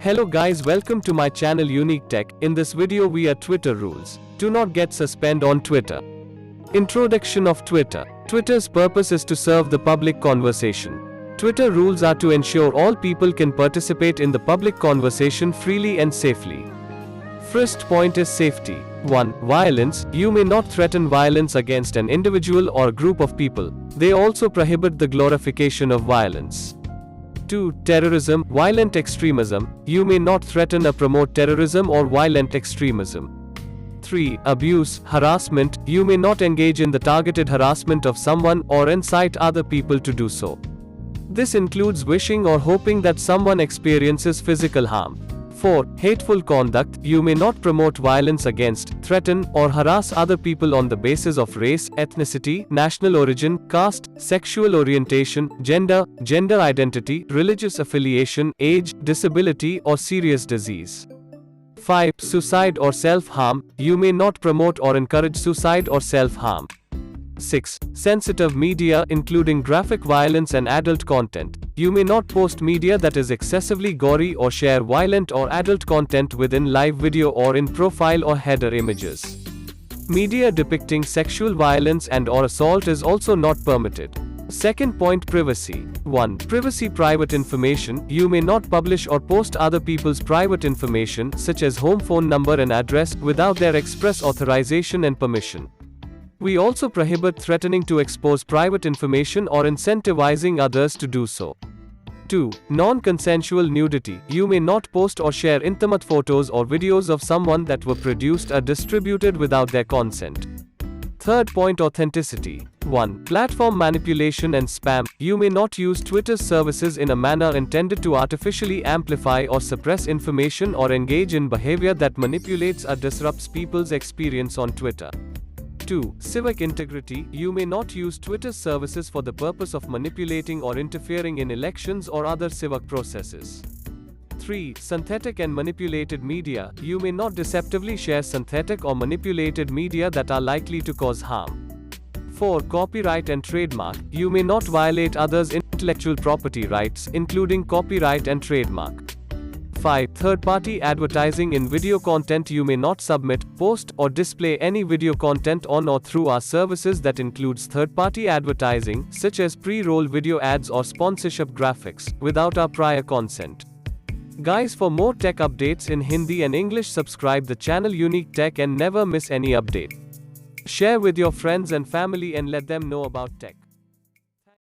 Hello guys, welcome to my channel Unique Tech. In this video we are Twitter rules. Do not get suspended on Twitter. Introduction of Twitter. Twitter's purpose is to serve the public conversation. Twitter rules are to ensure all people can participate in the public conversation freely and safely. First point is safety. 1. Violence. You may not threaten violence against an individual or group of people. They also prohibit the glorification of violence. 2. Terrorism, violent extremism. You may not threaten or promote terrorism or violent extremism. 3. Abuse, harassment. You may not engage in the targeted harassment of someone or incite other people to do so. This includes wishing or hoping that someone experiences physical harm. 4. Hateful conduct. You may not promote violence against, threaten, or harass other people on the basis of race, ethnicity, national origin, caste, sexual orientation, gender identity, religious affiliation, age, disability, or serious disease. 5. Suicide or self-harm. You may not promote or encourage suicide or self-harm. 6. Sensitive media, including graphic violence and adult content. You may not post media that is excessively gory or share violent or adult content within live video or in profile or header images. Media depicting sexual violence and/or assault is also not permitted. Second point, privacy. 1. Privacy, private information. You may not publish or post other people's private information, such as home phone number and address, without their express authorization and permission. We also prohibit threatening to expose private information or incentivizing others to do so. 2. Non-consensual nudity. You may not post or share intimate photos or videos of someone that were produced or distributed without their consent. Third point, authenticity. 1. Platform manipulation and spam. You may not use Twitter's services in a manner intended to artificially amplify or suppress information or engage in behavior that manipulates or disrupts people's experience on Twitter. 2. Civic integrity. You may not use Twitter's services for the purpose of manipulating or interfering in elections or other civic processes. 3. Synthetic and manipulated media. You may not deceptively share synthetic or manipulated media that are likely to cause harm. 4. Copyright and trademark. You may not violate others' intellectual property rights, including copyright and trademark. 5. Third-party advertising in video content. You may not submit, post, or display any video content on or through our services that includes third-party advertising, such as pre-roll video ads or sponsorship graphics, without our prior consent. Guys, for more tech updates in Hindi and English, subscribe the channel Unique Tech and never miss any update. Share with your friends and family and let them know about tech.